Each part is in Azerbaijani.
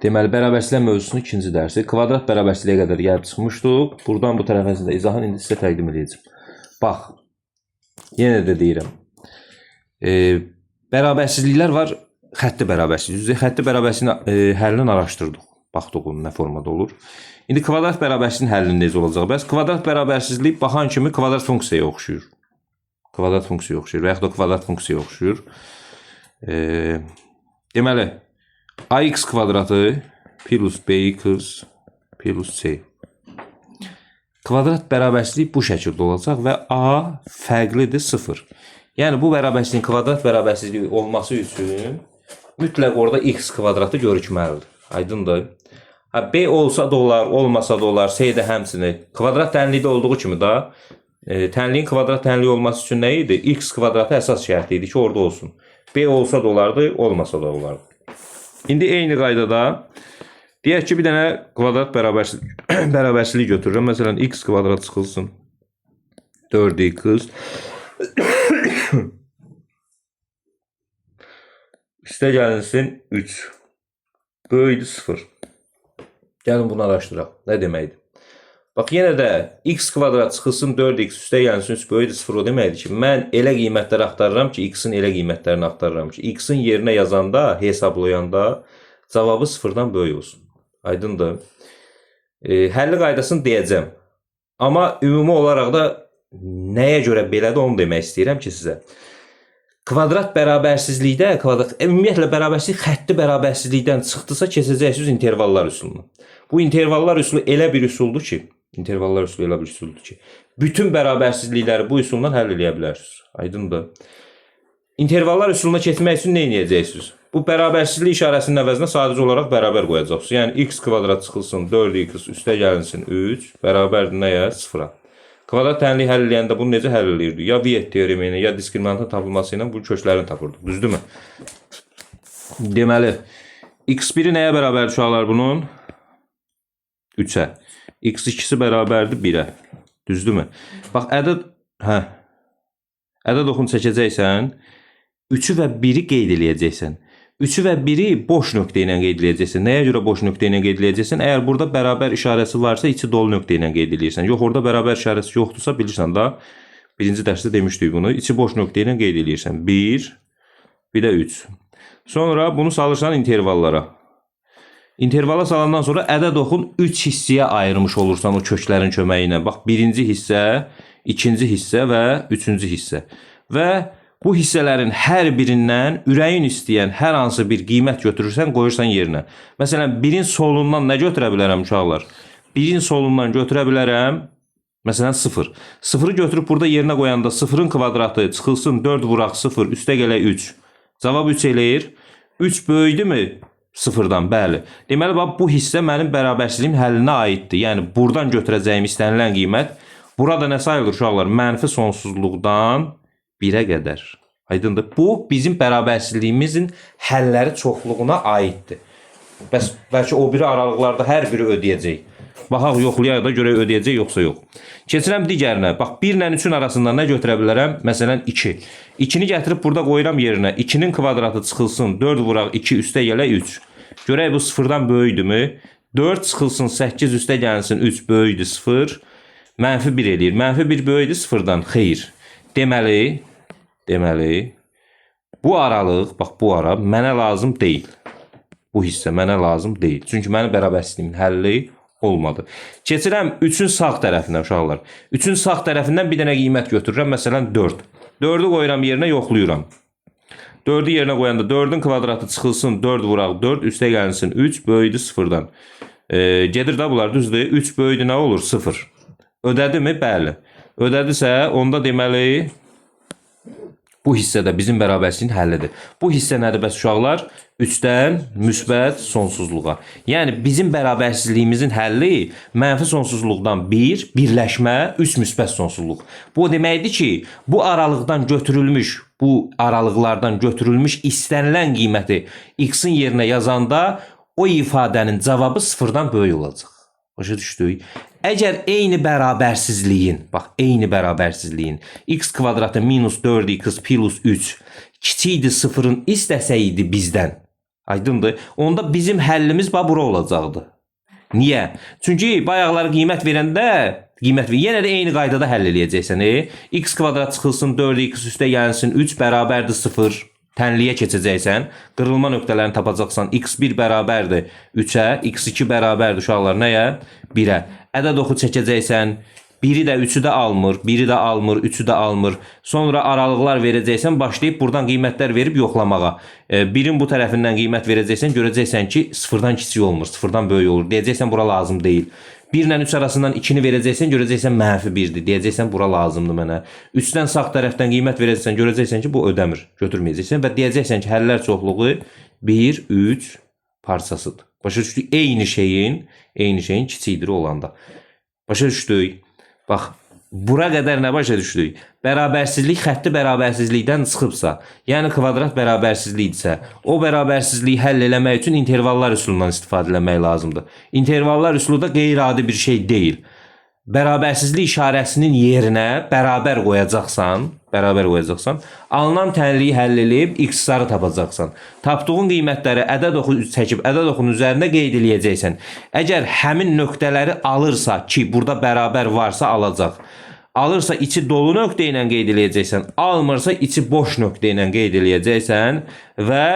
Deməli, bərabərsizlik mövzusunu ikinci dərsi. Kvadrat bərabərsizliyə qədər gəlib çıxmışdıq. Buradan bu tərəfəsində izahını indi sizə təqdim edəcəm. Bax, yenə də deyirəm. Bərabərsizliklər var, xətti bərabərsizlik. Xətti bərabərsizliyin həllini araşdırdıq. Baxdıq onun nə formada olur. İndi kvadrat bərabərsizliyin həllinin necə olacaq? Bəs kvadrat bərabərsizlik baxan kimi kvadrat funksiyaya oxşuyur. Kvadrat funksiyaya oxşuyur və yaxud da kvadrat funksiyaya oxşuyur. Deməli, ax kvadratı plus bx plus c. Kvadrat bərabərsizlik bu şəkildə olacaq və a fərqlidir 0. Yəni, bu bərabərsizliyin kvadrat bərabərsizliyi olması üçün mütləq orada x kvadratı görükməlidir. Aydındır. B olsa da olar, olmasa da olar, c də həmsini. Kvadrat tənlikdə olduğu kimi da tənliyin kvadrat tənliyi olması üçün nə idi? X kvadratı əsas şərti idi ki, orada olsun. B olsa da olardı, olmasa da olardı. İndi eyni qaydada deyək ki, bir dənə kvadrat bərabərsizlik götürürəm. Məsələn, x kvadrat çıxılsın 4x üstə gəlinsin 3 böyüdür 0. Gəlin bunu araşdıraq. Nə deməkdir? Bax, yenə də x kvadrat çıxılsın 4x üstə gəlinsin 3 böyüdür 0 o deməkdir ki, mən elə qiymətləri axtarıram ki, x-in elə qiymətlərini axtarıram ki, x-in yerinə yazanda, hesablayanda cavabı 0-dan böyük olsun. Aydındır. Həlli qaydasını deyəcəm. Amma ümumi olaraq da nəyə görə belədir onu demək istəyirəm ki, sizə. Kvadrat bərabərsizlikdə, ümumiyyətlə bərabərsizlik xətti bərabərsizlikdən çıxdısa keçəcəksiniz intervallar üsuluna. Bu intervallar üsulu elə bir üsuldur ki, bütün bərabərsizlikləri bu üsuldan həll edə bilərsiniz. Aydındır. İntervallar üsuluna keçmək üçün nə edəcəksiniz? Bu bərabərsizlik işarəsinin əvəzinə sadəcə olaraq bərabər qoyacaqsınız. Yəni, x kvadrat çıxılsın 4x üstə gəlinsin 3 bərabərdir nəyə? 0-a. Kvadrat tənliyi həll eləyəndə bunu necə həll eləyirdik? Ya Viet teoremi ilə, ya diskriminantın tapılması ilə bu köklərini tapırdıq. Düzdürmü? Deməli, x1-i nəyə bərabərdir uşaqlar bunun? 3-ə. x2-si bərabərdir 1-ə. Düzdürmü? Bax, ədəd oxunu çəkəcəksən, 3-ü və 1-i qeyd eləyəcəksən. 3-ü və 1-i boş nöqtə ilə qeyd eləyəcəksən. Nəyə görə boş nöqtə ilə qeyd eləyəcəksən? Əgər burada bərabər işarəsi varsa, içi dolu nöqtə ilə qeyd eləyirsən. Yox, orada bərabər işarəsi yoxdursa, bilirsən da, birinci dərsdə demişdik bunu. İçi boş nöqtə ilə qeyd eləyirsən. 1, bir də 3. Sonra bunu salırsan intervallara. İntervala salandan sonra ədəd oxun 3 hissəyə ayırmış olursan o köklərin köməyi ilə. Bax, birinci hissə, ikinci hissə və üçüncü hissə. Və bu hissələrin hər birindən ürəyin istəyən hər hansı bir qiymət götürürsən, qoyursan yerinə. Məsələn, birin solundan nə götürə bilərəm uşaqlar? Birin solundan götürə bilərəm, məsələn, 0. 0-ı götürüb burada yerinə qoyanda 0-ın kvadratı çıxılsın 4 vuraq 0, üstə gələ 3. Cavab 3 eləyir. 3 böyüdü mü? 0-dan, bəli. Deməli, bu hissə mənim bərabərsizliyin həllinə aiddir. Yəni, buradan götürəcəyim istənilən qiymət, burada nə sayılır uşaqlar? Mənfi sonsuzluqdan 1-ə qədər. Aydındır. Bu, bizim bərabərsizliyimizin həlləri çoxluğuna aiddir. Bəs, bəlkə o biri aralıqlarda hər biri ödəyəcək. Baxaq, yoxlayaq da görək ödəyəcək, yoxsa yox. Keçirəm digərinə. Bax, 1 ilə 3-ün arasında nə götürə bilərəm? Məsələn, 2. 2-ni gətirib burada qoyuram yerinə. 2-nin kvadratı çıxılsın, 4 vuraq 2 üstə gələ 3. Görək, bu 0-dan böyüdürmü? 4 çıxılsın, 8 üstə gəlsin, 3 böyüdür 0. Mənfi 1 eləyir. Mənfi 1 böyüdür 0-dan. Xeyr. Deməli, bu aralıq, bax, bu ara mənə lazım deyil. Bu hissə mənə lazım deyil. Çünki mənim bərabərsizliyimin həlli olmadı. Keçirəm 3-ün sağ tərəfindən uşaqlar. 3-ün sağ tərəfindən bir dənə qiymət götürürəm. Məsələn, 4. 4-ü qoyuram yerinə, yoxluyuram. 4-ü yerinə qoyanda 4-ün kvadratı çıxılsın, 4 vuraq 4, üstə gəlinsin 3, böyüdür 0-dan. Gedir də bunlar, düzdür. 3 böyüdür nə olur? 0. Ödədi mi? Bəli. Ödədirsə, onda deməli, bu hissə də bizim bərabərsizliyin həllidir. Bu hissə nədir bəs uşaqlar? 3-dən müsbət sonsuzluğa. Yəni, bizim bərabərsizliyimizin həlli mənfi sonsuzluqdan 1, birləşmə, 3 müsbət sonsuzluq. Bu deməkdir ki, bu aralıqdan götürülmüş, bu aralıqlardan götürülmüş istənilən qiyməti x-in yerinə yazanda o ifadənin cavabı 0-dan böyük olacaq. Başa düşdük. Əgər eyni bərabərsizliyin, bax, eyni bərabərsizliyin x kvadratı minus 4x plus 3 kiçikdir 0-ın istəsəydi bizdən, Aydındır. Onda bizim həllimiz bura olacaqdı. Niyə? Çünki bayaqlar qiymət verəndə yenə də eyni qaydada həll eləyəcəksən. X kvadrat çıxılsın 4x üstə gəlsin 3 bərabərdir 0. Tənliyə keçəcəksən. Qırılma nöqtələrini tapacaqsan. X1 bərabərdir 3-ə, X2 bərabərdir uşaqlar nəyə? 1-ə. Ədəd oxu çəkəcəksən. 1-i də 3-ü də almır, 1-i də almır, 3-ü də almır. Sonra aralıqlar verəcəksən, başlayıb buradan qiymətlər verib yoxlamağa. 1-in bu tərəfindən qiymət verəcəksən, görəcəksən ki, 0-dan kiçik olmur, 0-dan böyük olur. Deyəcəksən, bura lazım deyil. 1 ilə 3 arasından 2-ni verəcəksən, görəcəksən -1-dir. Deyəcəksən, bura lazımdır mənə. 3-dən sağ tərəfdən qiymət verəcəksən, görəcəksən ki, bu ödəmir, götürməyəcəksən və deyəcəksən ki, həllər çoxluğu 1, 3 parçasıdır. Başa düşdük, eyni şeyin kiçikdir olanda. Başa düşdük. Bax, bura qədər nə başa düşdük? Bərabərsizlik xətti bərabərsizlikdən çıxıbsa, yəni kvadrat bərabərsizlikdirsə, o bərabərsizliyi həll eləmək üçün intervallar üsulundan istifadə etmək lazımdır. İntervallar üsulu da qeyri-adi bir şey deyil. Bərabərsizlik işarəsinin yerinə bərabər qoyacaqsan, alınan tənliyi həll edib x-ları tapacaqsan. Tapdığın qiymətləri ədəd oxu çəkib ədəd oxunun üzərində qeyd eləyəcəksən. Əgər həmin nöqtələri alırsa ki, burada bərabər varsa alacaq. Alırsa içi dolu nöqtə ilə qeyd eləyəcəksən, almırsa içi boş nöqtə ilə qeyd eləyəcəksən və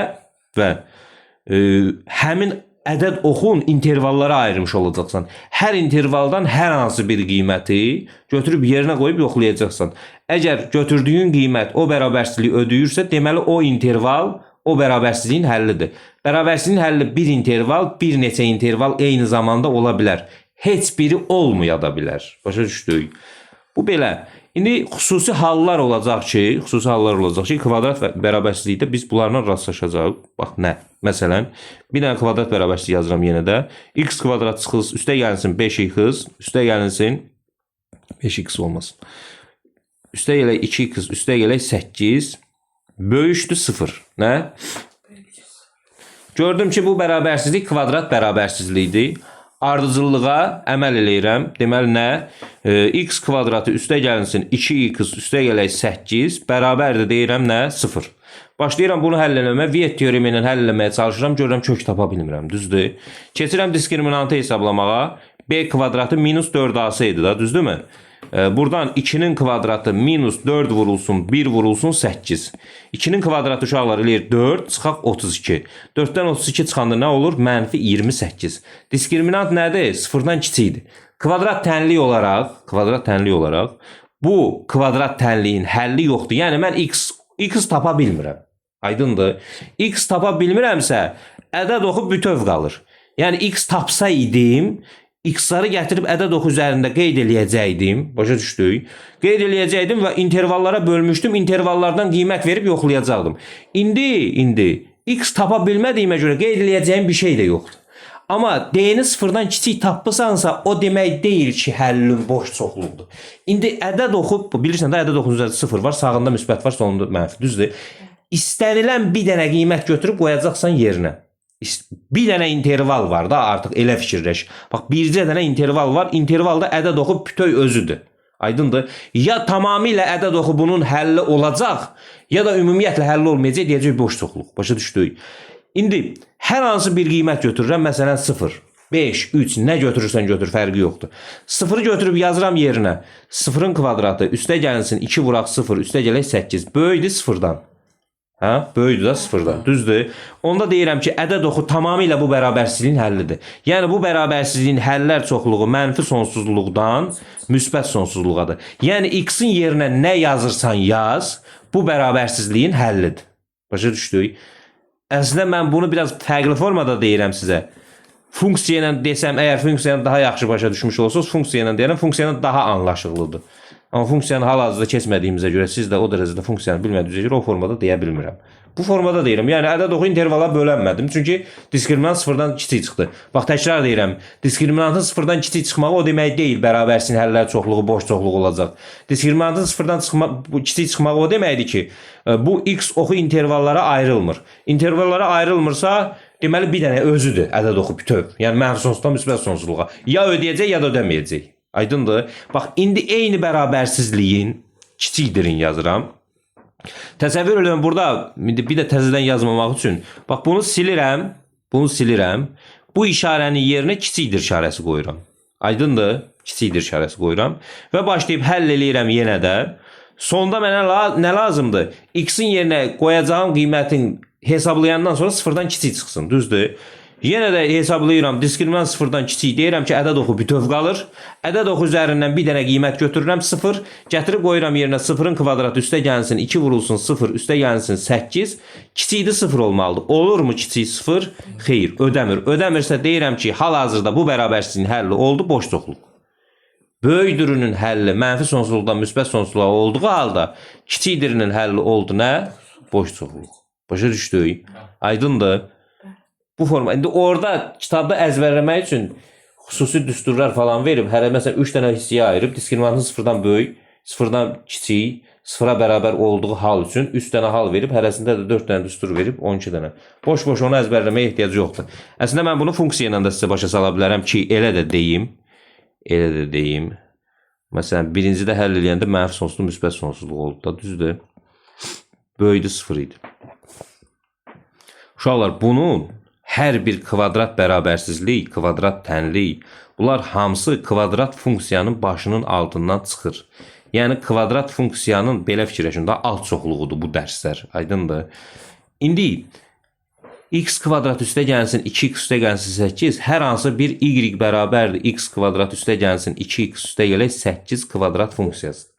həmin ədəd oxun intervallara ayırmış olacaqsan. Hər intervaldan hər hansı bir qiyməti götürüb yerinə qoyub yoxlayacaqsan. Əgər götürdüyün qiymət o bərabərsizliyi ödəyirsə, deməli o interval o bərabərsizliyin həllidir. Bərabərsizliyin həlli bir interval, bir neçə interval eyni zamanda ola bilər. Heç biri olmaya da bilər. Başa düşdük. Bu belə. İndi xüsusi hallar olacaq ki, kvadrat bərabərsizlikdə biz bunlarla rastlaşacağıq. Bax, nə? Məsələn, bir dənə kvadrat bərabərsizlik yazıram yenə də. X kvadrat çıxılsın, üstə gəlinsin 5x, üstə gəlinsin 5x olmasın. Üstə gələk 2x, üstə gələk 8, böyükdür 0. Nə? Gördüm ki, bu bərabərsizlik kvadrat bərabərsizlikdir. Ardıcıllığa əməl eləyirəm. Deməli nə? X kvadratı üstə gəlinsin 2x üstə gələk 8 bərabərdir deyirəm nə? 0. Başlayıram bunu həll eləməyə. Viet teoremi ilə həll eləməyə çalışıram. Görürəm kök tapa bilmirəm. Düzdür? Keçirəm diskriminantı hesablamağa. B kvadratı minus 4ac idi da. Düzdürmü? Buradan 2'nin kvadratı minus 4 vurulsun 1 vurulsun 8. 2'nin kvadratı uşaqlar eləyir 4 çıxaq 32. 4'dən 32 çıxanda nə olur? Mənfi 28. Diskriminant nədir? 0'dan kiçikdir. Kvadrat tənliyi olaraq bu kvadrat tənliyin həlli yoxdur. Yəni mən x tapa bilmirəm. Aydındır? X tapa bilmirəmsə ədəd oxu bütöv qalır. Yəni x tapsa idim, x-ları gətirib ədəd oxu üzərində qeyd eləyəcəkdim. Başa düşdük. Qeyd eləyəcəkdim və intervallara bölmüşdüm. İntervallardan qiymət verib yoxlayacaqdım. İndi x tapa bilmədiyimə görə qeyd eləyəcəyim bir şey də yoxdur. Amma d-ni 0-dan kiçik tapmısansa o demək deyil ki, həllin boş çoxluqdur. İndi ədəd oxu, bilirsən də ədəd oxunun üzərində 0 var, sağında müsbət var, sonunda mənfi. Düzdür? İstənilən bir dənə qiymət götürüb qoyacaqsan yerinə. Bir dənə interval var da artıq elə fikirləş. Bax, bircə dənə interval var. İntervalda ədəd oxu bütöv özüdür. Aydındır? Ya tamamilə ədəd oxu bunun həlli olacaq, ya da ümumiyyətlə həlli olmayacaq, deyəcək boş çoxluq. Başa düşdük. İndi hər hansı bir qiymət götürürəm. Məsələn 0, 5, 3 nə götürürsən götür, fərqi yoxdur. 0'ı götürüb yazıram yerinə. 0'ın kvadratı üstə gəlinsin 2 vuraq 0, üstə gələk 8. Böyükdür 0'dan. Böyükdür da 0'dan. Düzdür? Onda deyirəm ki, ədəd oxu tamamilə bu bərabərsizliyin həllidir. Yəni bu bərabərsizliyin həllər çoxluğu mənfi sonsuzluqdan müsbət sonsuzluğadır. Yəni x-in yerinə nə yazırsan yaz, bu bərabərsizliyin həllidir. Başa düşdük? Əslində mən bunu biraz fərqli formada deyirəm sizə. Funksiya ilə desəm, əgər funksiyanı daha yaxşı başa düşmüş olsanız, funksiya ilə deyirəm, funksiyanı daha anlaşılıdır. Amma funksiyanı hal-hazırda keçmədiyimizə görə, siz də o dərəcədə funksiyanı bilmədiyinizə görə o formada deyə bilmirəm. Bu formada deyirəm. Yəni ədəd oxu intervala bölənmədim. Çünki diskriminant 0-dan kiçik çıxdı. Bax, təkrar deyirəm. Diskriminantın 0-dan kiçik çıxmağı o demək deyil, bərabərsin həllər çoxluğu, boş çoxluğu olacaq. Diskriminantın 0-dan kiçik çıxmağı o deməkdir ki, bu x oxu intervallara ayrılmır. İntervallara ayrılmırsa, deməli bir dənə özüdür ədəd oxu bütöv. Yəni mənfi sonsuzdan müsbət sonsuzluğa. Ya ödəyəcək, ya da ödəməyəcək. Aydındır? Bax, indi eyni bərabərsizliyin kiçikdirin yazıram. Təsəvvür edin burada bir də təzədən yazmamaq üçün. Bax bunu silirəm. Bunu silirəm. Bu işarənin yerinə kiçikdir işarəsi qoyuram. Aydındır? Kiçikdir işarəsi qoyuram. Və başlayıb həll eləyirəm yenə də. Sonda mənə nə lazımdır? X-in yerinə qoyacağım qiymətin hesablayandan sonra sıfırdan kiçik çıxsın. Düzdür? Yenə də hesablayıram. Diskriminant sıfırdan kiçik deyirəm ki, ədəd oxu bütöv qalır. Ədəd oxu üzərindən bir dənə qiymət götürürəm 0. Gətirib qoyuram yerinə 0-ın kvadratı üstə gəlsin 2 vurulsun 0 üstə gəlsin 8. Kiçikdir 0 olmalıdır. Olurmu kiçik 0? Xeyr, ödəmir. Ödəmirsə deyirəm ki, hal-hazırda bu bərabərsizliyin həlli oldu boş çoxluq. Böyükdürünün həlli mənfi sonsuzluqdan müsbət sonsuzluğa olduğu halda kiçikdirinin həlli oldu nə? Boş çoxluq. Başa düşdük? Aydındır? Bu forma. İndi orada kitabda əzbərləmək üçün xüsusi düsturlar falan verib, hər məsələn 3 dənə hissəyə ayırıb, diskriminantın sıfırdan böyük, sıfırdan kiçik, sıfıra bərabər olduğu hal üçün 3 dənə hal verib, hərəsində də 4 dənə düstur verib, 12 dənə. Boş-boş onu əzbərləməyə ehtiyac yoxdur. Əslində mən bunu funksiya ilə də sizə başa sala bilərəm ki, elə də deyim. Məsələn, birincidə həll eləyəndə mənfi sonsuzluq, müsbət sonsuzluq oldu da, düzdür? Böyüdü 0 idi. Uşaqlar, bunun hər bir kvadrat bərabərsizlik, kvadrat tənlik, bunlar hamısı kvadrat funksiyanın başının altından çıxır. Yəni, kvadrat funksiyanın, belə fikirləşin, da alt çoxluğudur bu dərslər, aydındır. İndi, x kvadrat üstə gəlsin, 2x üstə gəlsin 8, hər hansı bir y bərabərdir, x kvadrat üstə gəlsin, 2x üstə gələk 8 kvadrat funksiyasıdır.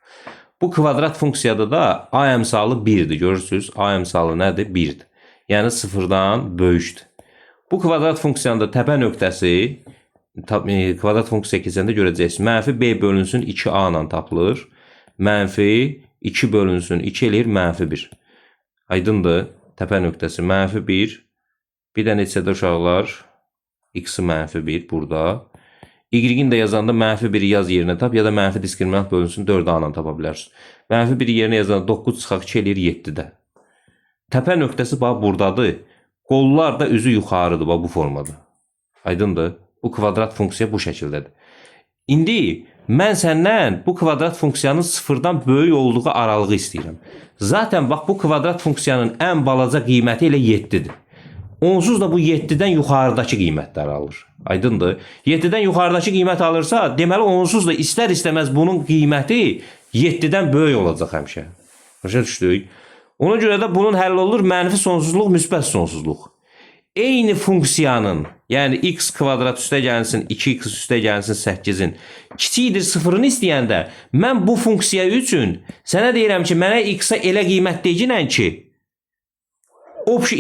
Bu kvadrat funksiyada da a əmsalı 1'dir, görürsünüz, a əmsalı nədir? 1'dir. Yəni, sıfırdan böyükdür. Bu kvadrat funksiyanda təpə nöqtəsi, kvadrat funksiya keçəndə görəcəksiniz. Mənfi b bölünsün 2a ilə tapılır. Mənfi 2 bölünsün 2 eləyir mənfi 1. Aydındır. Təpə nöqtəsi mənfi 1. Bir də neçədə uşaqlar? X-i mənfi 1 burada. Y-in də yazanda mənfi 1'i yaz yerinə tap, ya da mənfi diskriminant bölünsün 4a ilə tapa bilərsiniz. Mənfi 1'i yerinə yazanda 9 çıxaq 2 eləyir 7-də. Təpə nöqtəsi bax buradadır. Qollar da üzü yuxarıdır bu formada. Aydındır? Bu kvadrat funksiya bu şəkildədir. İndi mən səndən bu kvadrat funksiyanın sıfırdan böyük olduğu aralığı istəyirəm. Zaten bax bu kvadrat funksiyanın ən balaca qiyməti elə 7'dir. Onsuz da bu 7'dən yuxarıdakı qiymətlər alır. Aydındır? 7'dən yuxarıdakı qiymət alırsa, deməli onsuz da istər-istəməz bunun qiyməti 7'dən böyük olacaq həmişə. Başa düşdük? Ona görə də bunun həll olur mənfi sonsuzluq, müsbət sonsuzluq. Eyni funksiyanın, yəni x kvadrat üstə gəlsin, 2x üstə gəlsin 8'in kiçikdir 0'ını istəyəndə mən bu funksiya üçün sənə deyirəm ki, mənə x-a elə qiymət deyəcəksən ki,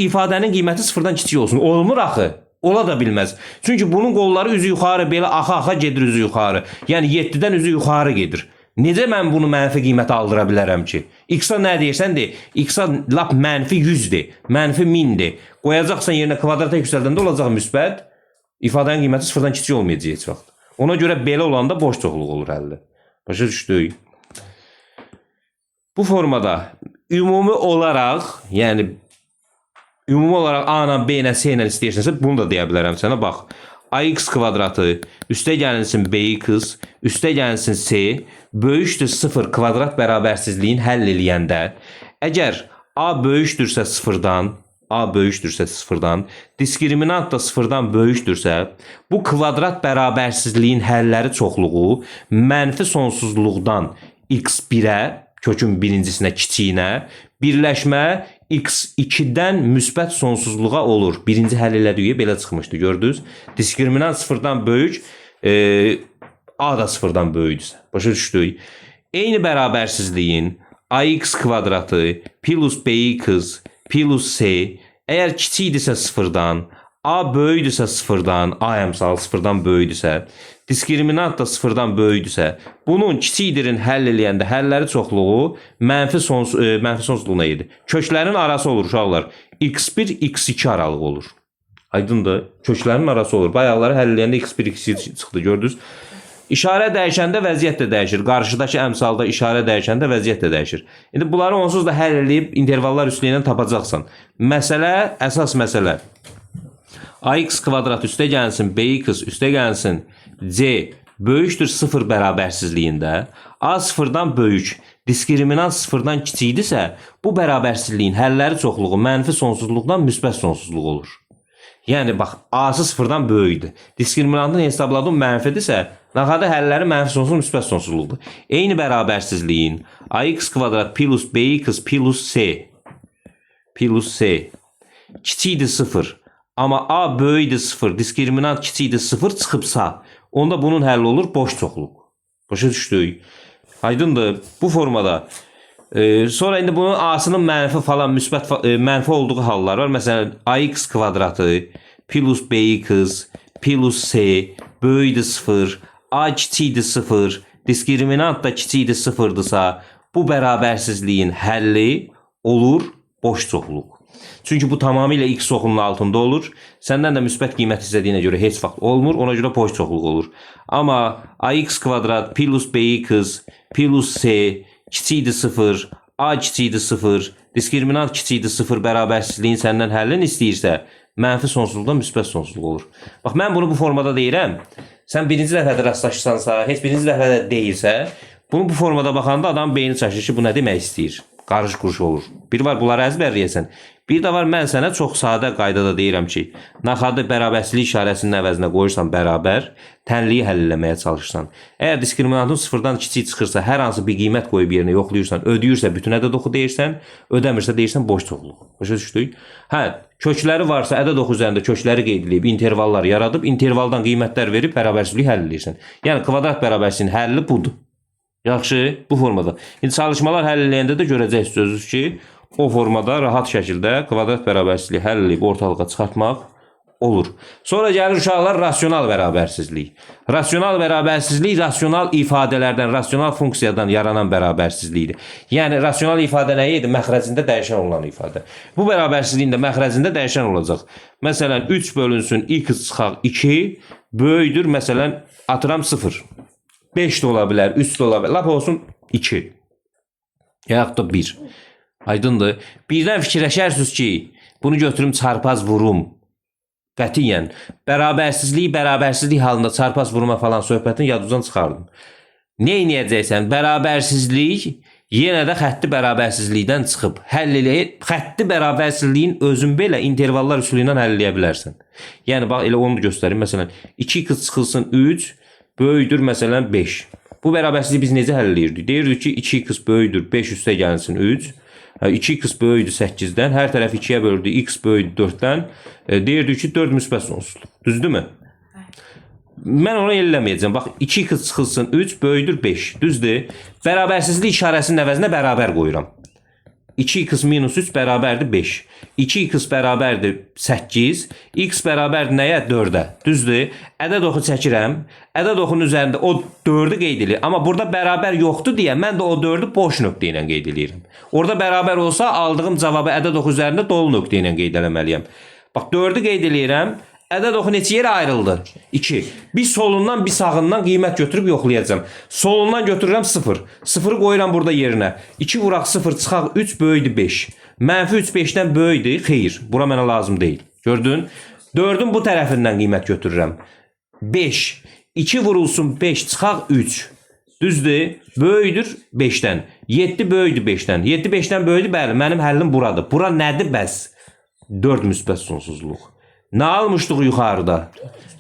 ifadənin qiyməti 0'dan kiçik olsun. Olmur axı. Ola da bilməz. Çünki bunun qolları üzü yuxarı, belə axa-axa gedir üzü yuxarı. Yəni 7'dən üzü yuxarı gedir. Necə mən bunu mənfi qiymət aldıra bilərəm ki? X-a nə deyirsən de, X-a lap mənfi 100'dir, mənfi 1000'dir. Qoyacaqsan yerinə kvadrata yüksəldəndə olacaq müsbət, ifadənin qiyməti 0'dan kiçik olmayacaq heç vaxt. Ona görə belə olanda boş çoxluq olur həlli. Başa düşdük? Bu formada ümumi olaraq, yəni ümumi olaraq A ilə B ilə C ilə istəyirsənsə, bunu da deyə bilərəm sənə, bax. Ax kvadratı üstə gəlinsin bx, üstə gəlinsin c, böyükdür 0 kvadrat bərabərsizliyin həll eləyəndə, əgər a böyükdürsə 0'dan, diskriminant da 0'dan böyükdürsə, bu kvadrat bərabərsizliyin həlləri çoxluğu mənfi sonsuzluqdan x1'ə, kökün birincisinə kiçiyinə, birləşmə x2'dən müsbət sonsuzluğa olur. Birinci həll elədiyi belə çıxmışdı, gördünüz? Diskriminant 0'dan böyük, a da 0'dan böyükdürsə. Başa düşdük? Eyni bərabərsizliyin ax kvadratı plus bx plus c əgər kiçikdirsə 0'dan, a böyükdürsə 0'dan, a əmsalı 0'dan böyükdürsə, diskriminant da 0'dan böyükdürsə, bunun kiçikdirin həll eləyəndə həlləri çoxluğu mənfi sonsuzluğuna gedir. Köklərin arası olur uşaqlar. x1, x2 aralığı olur. Aydındır? Köklərin arası olur. Bayaqları həll eləyəndə x1, x2 çıxdı, gördünüz? İşarə dəyişəndə vəziyyət də dəyişir. Qarşıdakı əmsalda işarə dəyişəndə vəziyyət də dəyişir. İndi bunları onsuz da həll eləyib intervallar üstündən tapacaqsan. Məsələ, əsas məsələ. Ax kvadrat üstə gəlsin, bx üstə gəlsin, c böyükdür 0 bərabərsizliyində A sıfırdan böyük, diskriminant sıfırdan kiçikdirsə, bu bərabərsizliyin həlləri çoxluğu mənfi sonsuzluqdan müsbət sonsuzluq olur. Yəni bax, A-sı sıfırdan böyükdür. Diskriminantın hesabladığım mənfidirsə, naxadı həlləri mənfi sonsuz müsbət sonsuzluqdur. Eyni bərabərsizliyin ax kvadrat plus bx plus c kiçikdir 0, amma A böyükdür 0, diskriminant kiçikdir 0 çıxıbsa, onda bunun həlli olur boş çoxluq. Başa düşdük. Aydındır. Bu formada. Sonra indi bunun A-sının mənfi falan, müsbət mənfi olduğu hallar var. Məsələn, ax kvadratı plus bx plus c böyükdür 0, A kiçikdir 0, diskriminant da kiçikdir 0'dırsa, bu bərabərsizliyin həlli olur boş çoxluq. Çünki bu tamamilə x çoxluğunun altında olur. Səndən də müsbət qiymət istədiyinə görə heç vaxt olmur. Ona görə boş çoxluq olur. Amma ax kvadrat plus bx plus c kiçikdir 0, a kiçikdir 0, diskriminant kiçikdir 0 bərabərsizliyin səndən həllini istəyirsə, mənfi sonsuzluqdan müsbət sonsuzluq olur. Bax, mən bunu bu formada deyirəm. Sən birinci dəfədə rastlaşırsansa, heç birinci dəfədə deyilsə, bunu bu formada baxanda adam beyni çaşır ki, bu nə demək istəyir? Qarış-quruş olur. Bir var, bunları əzbərləyəsən. Bir də var, mən sənə çox sadə qaydada deyirəm ki, naxadı bərabərsizlik işarəsinin əvəzinə qoyursan bərabər, tənliyi həll eləməyə çalışırsan. Əgər diskriminantın sıfırdan kiçik çıxırsa, hər hansı bir qiymət qoyub yerinə yoxlayırsan, ödəyirsə bütün ədəd oxu deyirsən, ödəmirsə deyirsən boş çoxluq. Başa düşdük? Hə, kökləri varsa ədəd oxu üzərində kökləri qeyd edib, intervallar yaradıb, intervaldan qiymətlər verib bərabərsizliyi həll edirsən. Yəni kvadrat bərabərsizliyin həlli budur. Yaxşı, bu formada. İndi çalışmalar həll eləyəndə də görəcəksiniz ki, o formada rahat şəkildə kvadrat bərabərsizliyi həll edib ortalığa çıxartmaq olur. Sonra gəlir uşaqlar rasional bərabərsizlik. Rasional bərabərsizlik rasional ifadələrdən, rasional funksiyadan yaranan bərabərsizlikdir. Yəni rasional ifadə nə idi? Məxrəcində dəyişən olan ifadə. Bu bərabərsizliyin də məxrəcində dəyişən olacaq. Məsələn, 3 bölünsün x çıxaq 2 böyükdür, məsələn, atıram 0. 5 də ola bilər, 3 də ola bilər. Lap olsun 2. Yaxud da 1. Aydındır. Birdən fikirləşərsiniz ki, bunu götürüm çarpaz vurum. Qətiyyən. Bərabərsizlik halında çarpaz vurma falan söhbətin yadınızdan çıxardım. Nə edəcəksən? Bərabərsizlik yenə də xətti bərabərsizlikdən çıxıb. Həll eləyir. Xətti bərabərsizliyin özün belə intervallar üsulu ilə həll eləyə bilərsən. Yəni, bax, elə onu da göstərim. Məsələn, 2x çıxılsın 3, böyükdür, məsələn, 5. Bu bərabərsizliyi biz necə həll edirdik? Deyirdik ki, 2x böyükdür, 5 üstə gəlsin 3. 2x böyükdür 8-dən, hər tərəf 2-yə bölürdük, x böyükdür 4-dən. Deyirdik ki, 4 müsbət sonsuzluq. Düzdürmü? Mən onu eləməyəcəm. Bax, 2x çıxılsın 3, böyükdür 5. Düzdür? Bərabərsizlik işarəsinin əvəzinə bərabər qoyuram. 2x minus 3 bərabərdir 5. 2x bərabərdir 8. X bərabərdir nəyə? 4-ə. Düzdür? Ədəd oxu çəkirəm. Ədəd oxunun üzərində o 4-ü qeyd edir. Amma burada bərabər yoxdur deyə mən də o 4-ü boş nöqtə ilə qeyd edirəm. Orada bərabər olsa aldığım cavabı ədəd oxu üzərində dolu nöqtə ilə qeyd eləməliyəm. Bax, 4-ü qeyd edirəm. Ədəd oxu neçə yerə ayrıldı? 2. Bir solundan, bir sağından qiymət götürüb yoxlayacağım. Solundan götürürəm 0. 0'ı qoyuram burada yerinə. 2 vuraq 0 çıxaq 3 böyükdür 5. Mənfi 3 5-dən böyükdür. Xeyr, bura mənə lazım deyil. Gördün? 4'ün bu tərəfindən qiymət götürürəm. 5. 2 vurulsun 5 çıxaq 3. Düzdür? Böyükdür 5-dən. 7 böyükdür 5-dən. 7 5-dən böyükdür, bəli, mənim həllim buradır. Bura nədir bəs? 4 müsbət sonsuzluq. Nə almışdıq yuxarıda?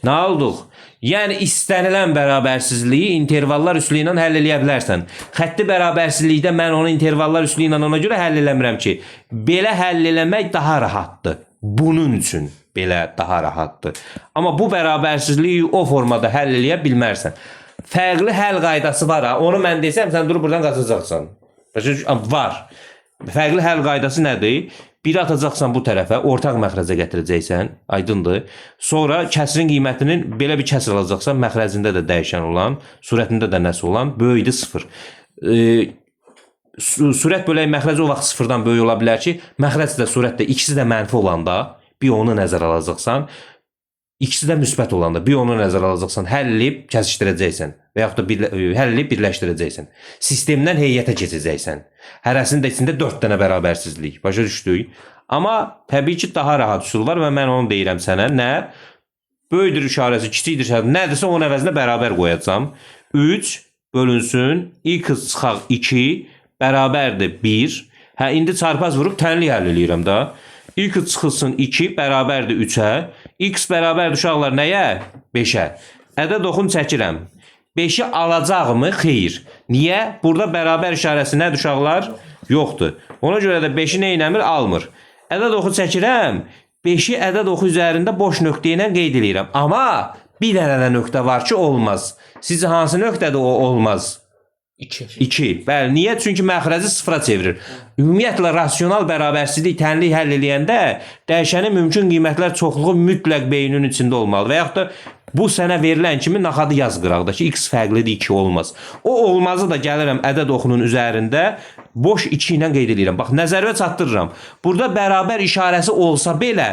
Nə aldıq? Yəni, istənilən bərabərsizliyi intervallar üsulu ilə həll eləyə bilərsən. Xətti bərabərsizlikdə mən onu intervallar üsulu ilə ona görə həll eləmirəm ki, belə həll eləmək daha rahatdır. Bunun üçün belə daha rahatdır. Amma bu bərabərsizliyi o formada həll eləyə bilmərsən. Fərqli həll qaydası var ha. Onu mən desəm, sən durub buradan qaçacaqsan. Var. Fərqli həll qaydası nədir? Biri atacaqsan bu tərəfə, ortaq məxrəcə gətirəcəksən, aydındır. Sonra kəsirin qiymətinin belə bir kəsir alacaqsan, məxrəcində də dəyişən olan, surətində də nəsə olan, böyükdür 0. Surət bölək məxrəci o vaxt 0-dan böyük ola bilər ki, məxrəc də surət də ikisi də mənfi olanda, bir onu nəzər alacaqsan, ikisi də müsbət olanda, bir onu nəzər alacaqsan, həll edib kəsişdirəcəksən və yaxud da həll edib birləşdirəcəksən. Sistemdən heyətə keçəcəksən. Hərəsinin də içində 4 dənə bərabərsizlik. Başa düşdük. Amma təbii ki, daha rahat üsul var və mən onu deyirəm sənə. Nə? böyüdür işarəsi kiçikdirsə, nədirsə onun əvəzinə bərabər qoyacağam. 3 bölünsün x çıxaq 2 bərabərdir 1. Hə, indi çarpaz vurub tənlik həll eləyirəm da. X çıxılsın 2 bərabərdir 3-ə. X bərabərdir uşaqlar nəyə? 5-ə. Ədəd oxun çəkirəm. 5-i alacaqmı? Xeyr. Niyə? Burada bərabər işarəsi nədir uşaqlar? Yoxdur. Ona görə də 5-i nə eləmir? Almır. Ədəd oxu çəkirəm. 5-i ədəd oxu üzərində boş nöqtə ilə qeyd edirəm. Amma bir dənə də nöqtə var ki, olmaz. Sizcə hansı nöqtədir o olmaz? 2. Bəli, niyə? Çünki məxrəci sıfıra çevirir. Ümumiyyətlə, rasional bərabərsizlik tənlik həll eləyəndə dəyişənin mümkün qiymətlər çoxluğu mütləq beyninin içində olmalı. Və yaxud da bu sənə verilən kimi naxadı yaz qıraqda ki, x fərqlidir, 2 olmaz. O olmazı da gəlirəm ədəd oxunun üzərində boş 2 ilə qeyd edirəm. Bax, nəzərə çatdırıram. Burada bərabər işarəsi olsa belə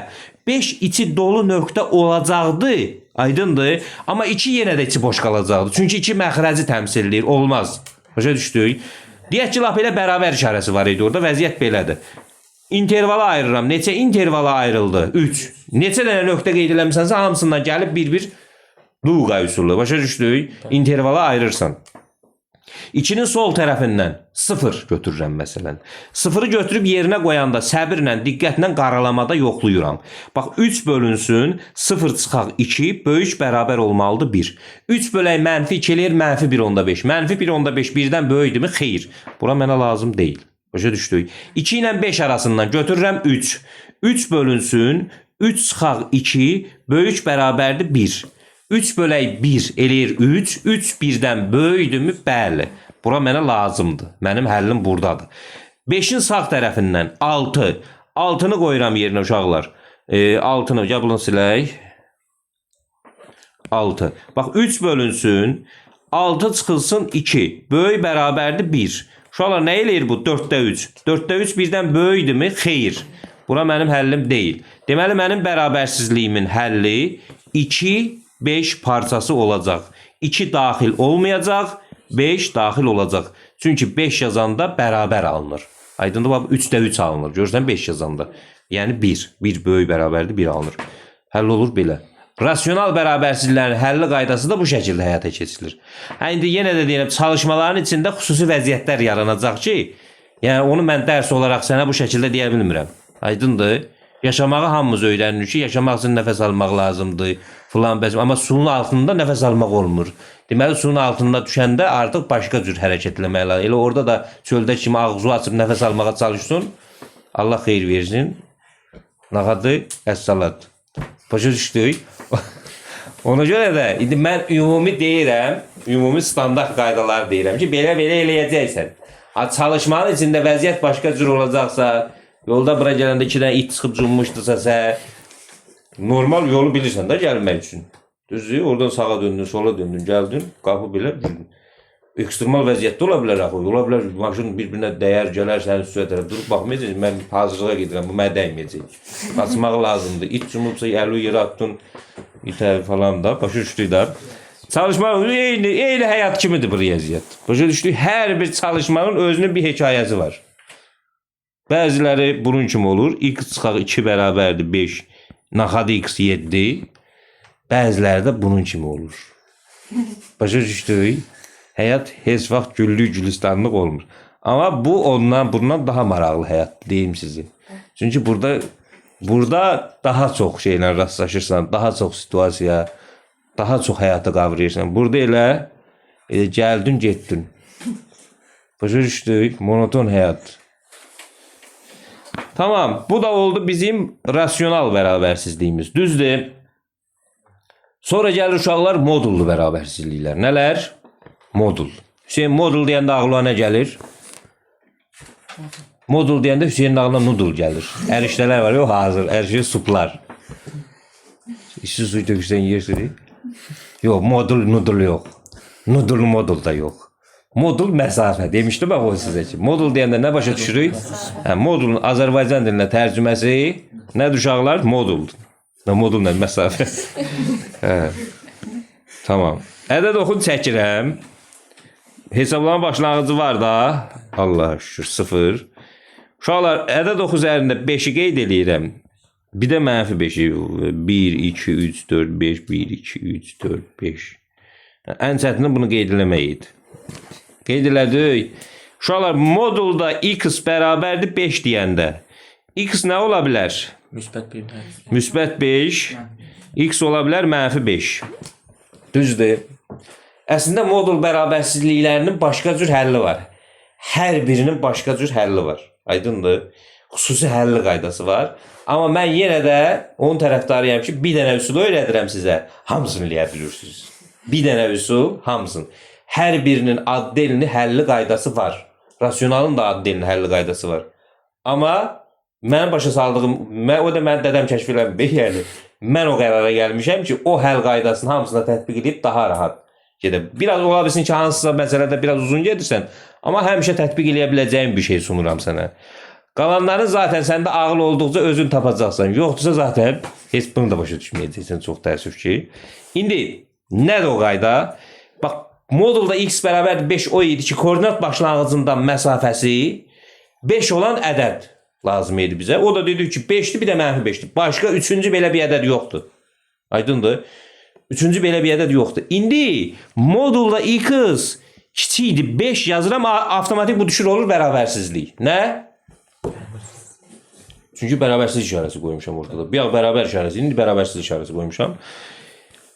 5 içi dolu nöqtə olacaqdı. Aydındır. Amma 2 yenə də içi boş qalacaqdı. Çünki 2 məxrəci təmsil edir. Olmaz. Başa düşdük. Deyək ki, lap elə bərabər işarəsi var idi orada. Vəziyyət belədir. İntervala ayırıram. Neçə intervala ayrıldı? 3. Neçə dənə nöqtə qeyd eləmisənsə hamısından gəlib bir-bir Luqa üsulu. Başa düşdük. İntervala ayırırsan. 2-nin sol tərəfindən 0 götürürəm məsələn. 0-ı götürüb yerinə qoyanda səbirlə, diqqətlə qaralamada yoxluyuram. Bax, 3 bölünsün, 0 çıxaq 2, böyük bərabər olmalıdır 1. 3 bölək mənfi 2 eləyir, mənfi 1/5. Mənfi 1/5 birdən böyükdürmü? Xeyr. Bura mənə lazım deyil. Başa düşdük. 2 ilə 5 arasından götürürəm 3. 3 bölünsün, 3 çıxaq 2, böyük bərabərdir 1. 3 bölək 1 eləyir 3. 3 birdən böyükdürmü? Bəli. Bura mənə lazımdır. Mənim həllim buradadır. 5-in sağ tərəfindən 6. 6-nı qoyuram yerinə uşaqlar. 6-nı gəlin silək. 6. Bax, 3 bölünsün. 6 çıxılsın 2. Böyük bərabərdir 1. Uşaqlar, nə eləyir bu? 4-də 3. 4-də 3 birdən böyükdürmü? Xeyr. Bura mənim həllim deyil. Deməli, mənim bərabərsizliyimin həlli 2, 5 parçası olacaq. 2 daxil olmayacaq, 5 daxil olacaq. Çünki 5 yazanda bərabər alınır. Aydındır, 3-də 3 alınır. Görürsən 5 yazanda. Yəni 1. 1 böyük bərabərdir, 1 alınır. Həll olur belə. Rasional bərabərsizliklərin həlli qaydası da bu şəkildə həyata keçirilir. İndi yenə də deyirəm, çalışmaların içində xüsusi vəziyyətlər yaranacaq ki, yəni onu mən dərs olaraq sənə bu şəkildə deyə bilmirəm. Aydındır. Yaşamağı hamımız öyrənirik ki, yaşamaq üçün nəfəs almaq lazımdır. Falan bəs. Amma suyun altında nəfəs almaq olmur. Deməli, suyun altında düşəndə artıq başqa cür hərəkət etmək lazım. Elə orada da çöldə kimi ağzı açıb nəfəs almağa çalışsın. Allah xeyir versin. Naxadı, əssalat. Başa düşdük. Ona görə də indi mən ümumi deyirəm, ümumi standart qaydalar deyirəm ki, belə eləyəcəksən. Çalışmanın içində vəziyyət başqa cür olacaqsa, yolda bura gələndə 2 dənə it çıxıb cummuşdursa, normal yolu bilirsən də gəlmək üçün. Düzdür, oradan sağa döndün, sola döndün, gəldin, qapı belə ekstremal vəziyyətdə ola bilər axı. Ola bilər, maşın bir-birinə dəyər, gələr, sənin üstüyə tərəf durub baxmayacaq. Mən hazırlığa gedirəm, bu mənə dəyməyəcək. Açmaq lazımdır. İt cumubsa, əli yerə attın, itə falan da, başa düşdük də. Çalışmanın eyni həyat kimidir bu riyaziyyat. Başa düşdük, hər bir çalışmanın özünün bir hekayəsi var. Bəziləri bunun kimi olur. X çıxaq 2 bərabərdir 5. Naxadı x 7. Bəziləri də bunun kimi olur. Başa düşdük. Həyat heç vaxt güllük gülistanlıq olmur. Amma bu bundan daha maraqlı həyat deyim sizin. Çünki burada daha çox şeylə rastlaşırsan, daha çox situasiya, daha çox həyatı qavrayırsan. Burada elə gəldin, getdin. Başa düşdük. Monoton həyat. Tamam, bu da oldu bizim rasional bərabərsizliyimiz. Düzdür. Sonra gəlir uşaqlar modullu bərabərsizliklər. Nələr? Modul. Hüseyin modul deyəndə ağlına nə gəlir? Modul deyəndə Hüseyinin ağlına nudul gəlir. Ərişdələr var, yox hazır. Ərişdə suplar. İşsiz suyu tökürsən yersin. Yox, nudul yox. Nudul modul da yox. Modul məsafə. Demişdim bax o sizə ki. Modul deyəndə nə başa düşürük? Modulun Azərbaycan dilinə tərcüməsi nədir uşaqlar? Modul. Modul nə? Məsafə. Tamam. Ədəd oxun çəkirəm. Hesablama başlanğıcı var da. Allah şükür 0. Uşaqlar ədəd oxu üzərində 5-i qeyd eləyirəm. Bir də mənfi 5-i 1, 2, 3, 4, 5, 1, 2, 3, 4, 5. Ən çətini bunu qeyd eləmək idi. Qeyd elədik. Uşaqlar, modulda x bərabərdir 5 deyəndə. X nə ola bilər? Müsbət 1. Müsbət 5. X ola bilər mənfi 5. Düzdür. Əslində modul bərabərsizliklərinin başqa cür həlli var. Hər birinin başqa cür həlli var. Aydındır? Xüsusi həlli qaydası var. Amma mən yenə də onun tərəfdarıyam ki, bir dənə üsulu öyrədirəm sizə. Hamısını eləyə bilirsiniz. Bir dənə üsul, hamısını. Hər birinin addelini həlli qaydası var. Rasionalın da addelini həlli qaydası var. Amma mənim başa saldığım, o da mənim dədəm kəşf eləmir. Yəni, mən o qərara gəlmişəm ki, o həll qaydasını hamısına tətbiq edib daha rahat gedir. Biraz ola bilsin ki, hansısa məsələdə biraz uzun gedirsən, amma həmişə tətbiq eləyə biləcəyim bir şey sunuram sənə. Qalanların zaten səndə ağıl olduqca özün tapacaqsan. Yoxdursa zaten heç bunu da başa düşməyəcəksən, çox təəssüf ki. İndi nədir o qayda? Bax, modulda x bərabər 5 o idi ki, koordinat başlanğıcından məsafəsi 5 olan ədəd lazım idi bizə. O da dedik ki, 5'dir, bir də mənfi 5'dir. Başqa üçüncü belə bir ədəd yoxdur. Aydındır? Üçüncü belə bir ədəd yoxdur. İndi modulda x kiçikdir, 5 yazıram, avtomatik bu düşür olur bərabərsizlik. Nə? Çünki bərabərsizlik işarəsi qoymuşam ortada. Bir az bərabər işarəsi, indi bərabərsizlik işarəsi qoymuşam.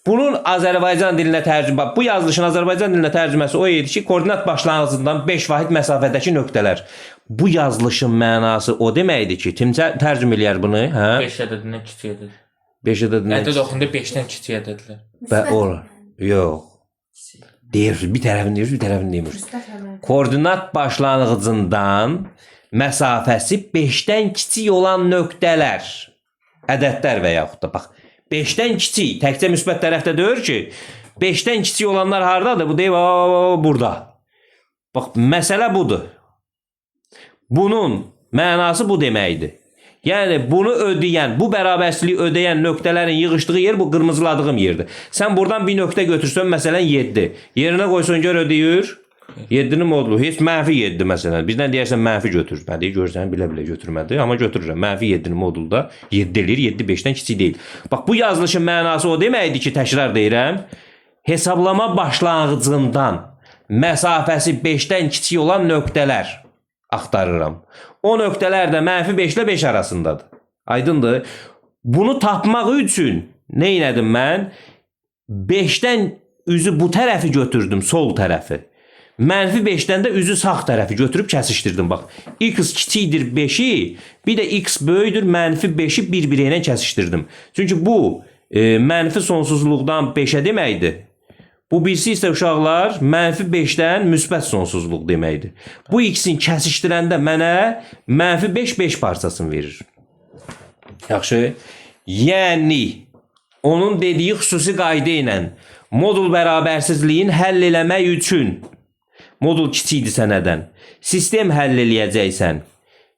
Bunun Azərbaycan dilinə tərcümə, bu yazılışın Azərbaycan dilinə tərcüməsi o idi ki, koordinat başlanğıcından 5 vahid məsafədəki nöqtələr. Bu yazılışın mənası o deməkdir ki, kimsə tərcümə eləyər bunu, hə? 5 ədədindən kiçik ədəd. 5 ədədindən Ədəd oxunda 5-dən kiçik ədədlər. Və olur. Yox. Deyirsiniz, bir tərəfini deyirsiniz, bir tərəfini demirsiniz. Koordinat başlanğıcından məsafəsi 5-dən kiçik olan nöqtələr, ədədlər və yaxud da bax, 5-dən kiçik, təkcə müsbət tərəfdə deyir ki, 5-dən kiçik olanlar hardadır? Bu deyib, burada. Bax, məsələ budur. Bunun mənası bu deməkdir. Yəni, bunu ödəyən, bu bərabərsizliyi ödəyən nöqtələrin yığışdığı yer bu qırmızıladığım yerdir. Sən buradan bir nöqtə götürsən, məsələn 7. Yerinə qoysan gör ödəyir. 7'nin modulu heç mənfi 7 məsələn. Bizdən deyərsən mənfi götür. Mən deyir, görsən bilə-bilə götürmədi, amma götürürəm. Mənfi 7'nin modulda 7 eləyir, 7 5'dən kiçik deyil. Bax, bu yazılışın mənası o deməkdir ki, təkrar deyirəm, hesablama başlanğıcından məsafəsi 5'dən kiçik olan nöqtələr axtarıram. O nöqtələr də mənfi 5 ilə 5 arasındadır. Aydındır? Bunu tapmaq üçün nə elədim mən? 5'dən üzü bu tərəfi götürdüm, sol tərəfi. Mənfi 5'dən də üzü sağ tərəfi götürüb kəsişdirdim. Bax, x kiçikdir 5'i, bir də x böyüdür mənfi 5'i bir-biri ilə kəsişdirdim. Çünki bu mənfi sonsuzluqdan 5'ə deməkdir. Bu birisi isə uşaqlar mənfi 5'dən müsbət sonsuzluq deməkdir. Bu x'in kəsişdirəndə mənə mənfi 5 5 parçasını verir. Yaxşı. Yəni, onun dediyi xüsusi qayda ilə modul bərabərsizliyin həll eləmək üçün modul kiçikdirsə nədən? Sistem həll eləyəcəksən.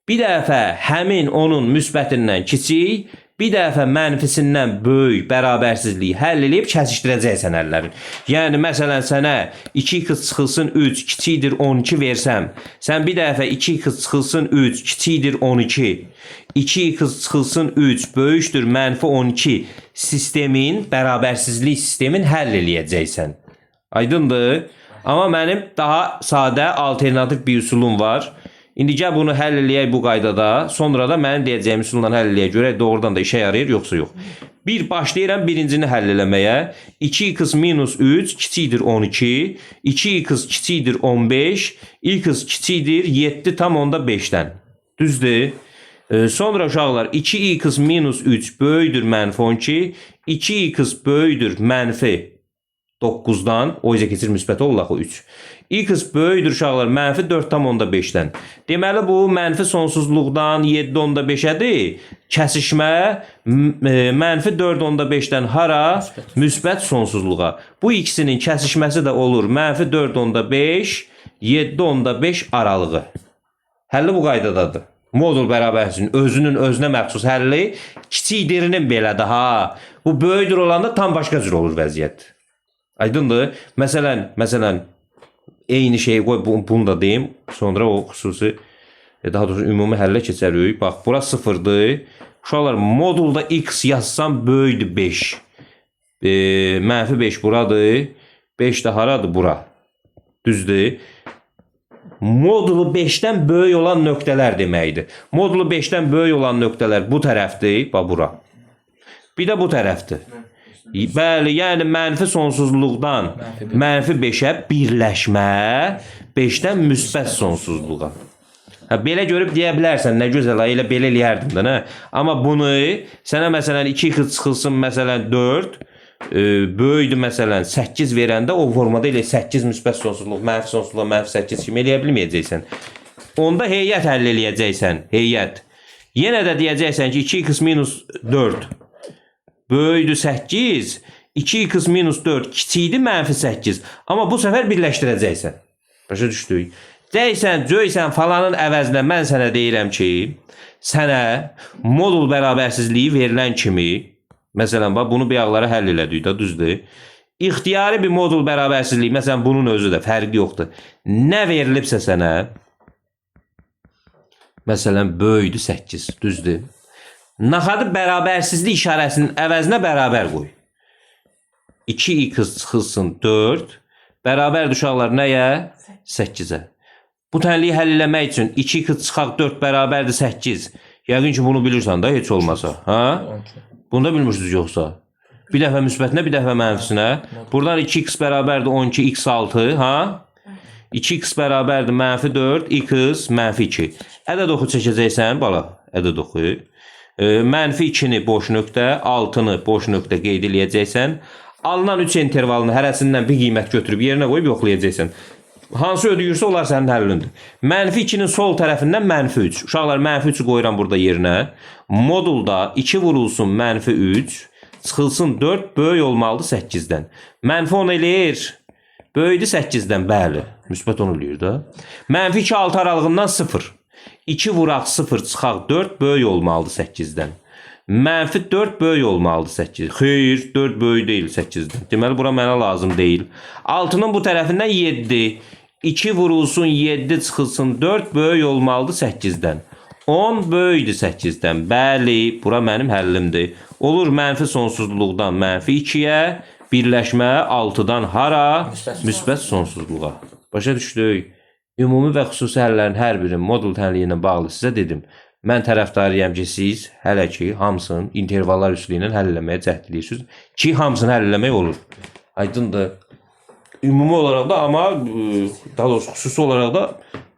Bir dəfə həmin onun müsbətindən kiçik, bir dəfə mənfisindən böyük bərabərsizliyi həll eləyib kəsişdirəcəksən əllərin. Yəni, məsələn, sənə 2x çıxılsın 3 kiçikdir 12 versəm, sən bir dəfə 2x çıxılsın 3 kiçikdir 12, 2x çıxılsın 3 böyükdür mənfi 12 sistemin, bərabərsizlik sistemin həll eləyəcəksən. Aydındır? Amma mənim daha sadə, alternatif bir üsulum var. İndi gəl bunu həll eləyək bu qaydada. Sonra da mənim deyəcəyim üsulla həll eləyək görək doğrudan da işə yarayır, yoxsa yox. Bir başlayıram birincini həll eləməyə. 2x minus 3 kiçikdir 12. 2x kiçikdir 15. X kiçikdir 7 tam onda 5'dən. Düzdür? Sonra uşaqlar 2x minus 3 böyüdür mənfi 12. 2x böyüdür mənfi 9'dan, o izə keçir müsbət olur axı 3. X böyüdür uşaqlar mənfi 4 tam onda 5'dən. Deməli bu mənfi sonsuzluqdan 7 onda 5'ədir. Kəsişmə mənfi 4 onda 5'dən hara? Müsbət sonsuzluğa. Bu ikisinin kəsişməsi də olur mənfi 4 onda 5, 7 onda 5 aralığı. Həlli bu qaydadadır. Modul bərabərsizliyin özünün özünə məxsus həlli kiçikdirinin belədir ha. Bu böyüdür olanda tam başqa cür olur vəziyyət. Aydındır? Məsələn, eyni şeyi qoy, bunu da deyim. Sonra o xüsusi, daha doğrusu ümumi həllə keçərik. Bax, bura 0'dır. Uşaqlar, modulda x yazsam böyüdür 5. Mənfi 5 buradır. 5 də haradır? Bura. Düzdür. Modulu 5-dən böyük olan nöqtələr deməkdir. Modulu 5-dən böyük olan nöqtələr bu tərəfdir, bax bura. Bir də bu tərəfdir. Bəli, yəni mənfi sonsuzluqdan mənfi 5-ə birləşmə 5-dən müsbət sonsuzluğa. Belə görüb deyə bilərsən, nə gözəl, elə belə eləyərdim də, nə? Amma bunu sənə məsələn 2x çıxılsın məsələn 4, böyüdür məsələn 8 verəndə o formada elə 8 müsbət sonsuzluq, mənfi sonsuzluq, mənfi 8 kimi eləyə bilməyəcəksən. Onda heyət həll eləyəcəksən, heyət. Yenə də deyəcəksən ki 2x minus 4 böyüdür 8, 2x minus 4 kiçikdir mənfi 8. Amma bu səfər birləşdirəcəksən. Başa düşdük. Deysən, cöysən falanın əvəzinə mən sənə deyirəm ki, sənə modul bərabərsizliyi verilən kimi, məsələn, bunu bəyaqlara həll elədik də, düzdür. İxtiyari bir modul bərabərsizliyi, məsələn, bunun özü də fərqi yoxdur. Nə verilibsə sənə, məsələn, böyüdür 8, düzdür. Naxadı bərabərsizlik işarəsinin əvəzinə bərabər qoy. 2x çıxılsın 4, bərabərdir uşaqlar nəyə? 8-ə. Bu tənliyi həll eləmək üçün 2x çıxaq 4 bərabərdir 8. Yəqin ki, bunu bilirsən da, heç olmasa. Bunu da bilmirsiniz yoxsa? Bir dəfə müsbətinə, bir dəfə mənfisinə. Buradan 2x bərabərdir 12, x 6. 2x bərabərdir mənfi 4, x mənfi 2. Ədəd oxu çəkəcəksən, bala, ədəd oxu. Mənfi 2-ni boş nöqtə, 6-nı boş nöqtə qeyd eləyəcəksən. Alınan 3 intervalını hərəsindən bir qiymət götürüb yerinə qoyub yoxlayacaqsən. Hansı ödəyirsə onlar sənin həllindir. Mənfi 2-nin sol tərəfindən mənfi 3. Uşaqlar, mənfi 3-ü qoyuram burada yerinə. Modulda 2 vurulsun mənfi 3, çıxılsın 4, böyük olmalıdır 8-dən. Mənfi 10 eləyir. Böyüdür 8-dən, bəli. Müsbət 10 eləyir də. Mənfi 2-6 aralığından 0. 2 vuraq 0, çıxaq 4, böyük olmalıdır 8-dən. Mənfi 4 böyük olmalıdır 8. Xeyr, 4 böyük deyil 8-dən. Deməli, bura mənə lazım deyil. 6-nın bu tərəfindən 7. 2 vurulsun 7, çıxılsın 4, böyük olmalıdır 8-dən. 10 böyükdür 8-dən. Bəli, bura mənim həllimdir. Olur mənfi sonsuzluqdan mənfi 2-yə, birləşmə 6-dan hara? Müsbət sonsuzluğa. Başa düşdük. Ümumi və xüsusi həllərin hər birinin modul tənliyi ilə bağlı sizə dedim. Mən tərəfdarıyam ki, siz hələ ki, hamısını intervallar üstü ilə həll eləməyə cəhd edirsiniz ki, hamısını həll eləmək olur. Aydındır. Ümumi olaraq da, amma daha doğrusu xüsusi olaraq da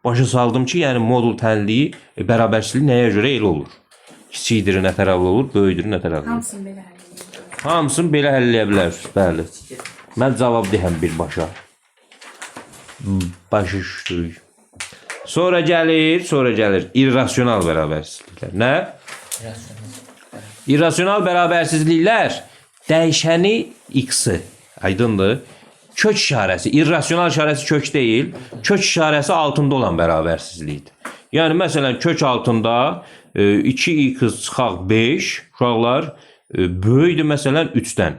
başa saldım ki, yəni modul tənliyi, bərabərsizliyi nəyə görə elə olur? Kiçikdir, nə tərəfli olur, böyüdür, nə tərəfli olur. Hamısını belə həll edə bilərsiniz. Hamısını belə həll edə bilərsiniz, bəli. Mən cavab deyəm birbaşa. Başa düşdük. Sonra gəlir irrasional bərabərsizliklər. Nə? İrrasional bərabərsizliklər dəyişəni x-i, aydındır. Kök işarəsi, irrasional işarəsi kök deyil, kök işarəsi altında olan bərabərsizlikdir. Yəni, məsələn, kök altında 2x çıxaq 5, uşaqlar, böyüdür məsələn 3-dən.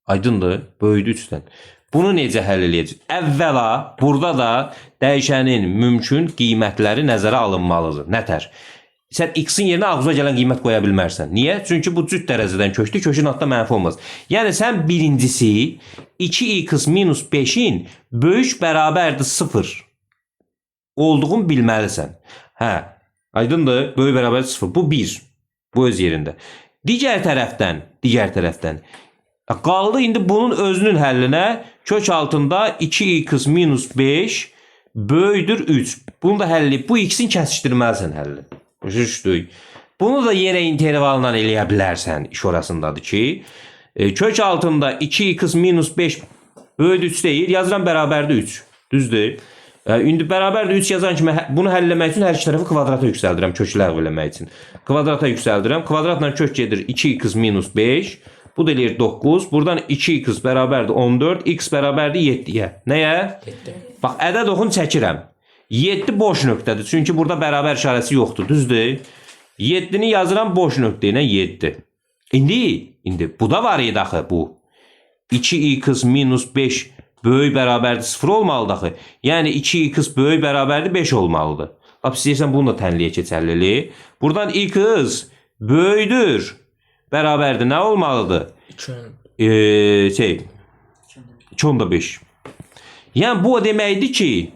Aydındır, böyüdür 3-dən. Bunu necə həll eləyəcək? Əvvəla, burada da dəyişənin mümkün qiymətləri nəzərə alınmalıdır. Nətər? Sən x-in yerinə ağzına gələn qiymət qoya bilmərsən. Niyə? Çünki bu cüt dərəcədən kökdür, kökün altında mənfi olmaz. Yəni, sən birincisi 2x minus 5-in böyük bərabərdir 0 olduğunu bilməlisən. Aydındır, böyük bərabərdir 0. Bu 1. Bu öz yerində. Digər tərəfdən, qaldı indi bunun özünün həllinə kök altında 2x minus 5 böyüdür 3. Bunu da həll edib, bu x-in kəsişdirməlisən həlli. Düşdük. Bunu da yenə intervalla eləyə bilərsən. İş orasındadır ki, kök altında 2x minus 5 böyüdür 3 deyil. Yazıram bərabərdir 3. Düzdür. İndi bərabərdir 3 yazan kimi bunu həll eləmək üçün hər iki tərəfi kvadrata yüksəldirəm. Kökü ləğv eləmək üçün. Kvadrata yüksəldirəm. Kvadratla kök gedir 2x minus 5. Bu da eləyir 9. Buradan 2x bərabərdir 14. X bərabərdir 7-yə. Nəyə? 7. Bax, ədəd oxunu çəkirəm. 7 boş nöqtədir. Çünki burada bərabər işarəsi yoxdur. Düzdür? 7-ni yazıram boş nöqtə ilə 7. İndi bu da var idi axı bu. 2x minus 5 böyük bərabərdir 0 olmalıdır axı. Yəni 2x böyük bərabərdir 5 olmalıdır. İstəyirsən bunu da tənliyə keçərlilik. Buradan x böyüdür. Bərabərdir. Nə olmalıdır? 2/5. Yəni bu o deməkdir ki,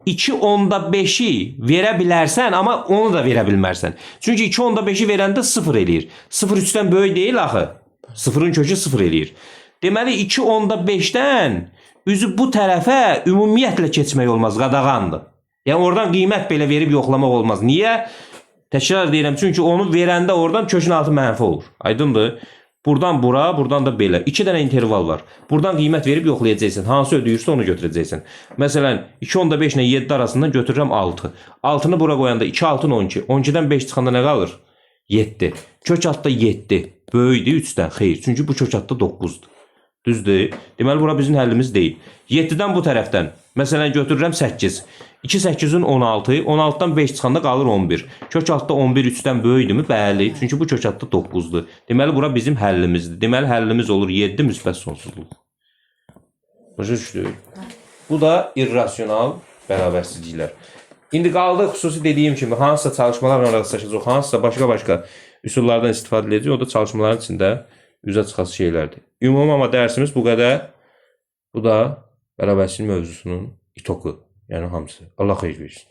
2/5-i verə bilərsən, amma onu da verə bilmərsən. Çünki 2/5-i verəndə 0 eləyir. 0 3-dən böyük deyil axı. 0-ın kökü 0 eləyir. Deməli 2/5-dən üzü bu tərəfə ümumiyyətlə keçmək olmaz, qadağandır. Yəni oradan qiymət belə verib yoxlamaq olmaz. Niyə? Təkrar deyirəm, çünki onu verəndə oradan kökün altı mənfi olur. Aydındır? Buradan bura, buradan da belə. 2 dənə interval var. Buradan qiymət verib yoxlayacaqsan. Hansı ödəyirsə onu götürəcəksən. Məsələn, 2/5 ilə 7 arasından götürürəm 6. 6-nı bura qoyanda 2, 6, 12. 12-dən 5 çıxanda nə qalır? 7. Kök altda 7. Böyükdür 3-dən. Xeyr, çünki bu kök altda 9-dur. Düzdür? Deməli, bura bizim həllimiz deyil. 7-dən bu tərəfdən. Məsələn, götürürəm 8. 2 8-in 16. 16-dan 5 çıxanda qalır 11. Kök altda 11 3-dən böyükdürmü? Bəli. Çünki bu kök altda 9-dur. Deməli, bura bizim həllimizdir. Deməli, həllimiz olur 7 müsbət sonsuzluq. Başa düşdük? Bu da irrasional bərabərsizliklər. İndi qaldı xüsusi dediyim kimi hansısa çalışmalarla rastlaşacaq, hansısa başqa üsullardan istifadə edəcək. O da çalışmaların içində üzə çıxası şeylərdir. Ümumi amma dərsimiz bu qədər. Bu da bərabərsizlik mövzusunun itoku. Yəni hamısı. Allah xeyir versin.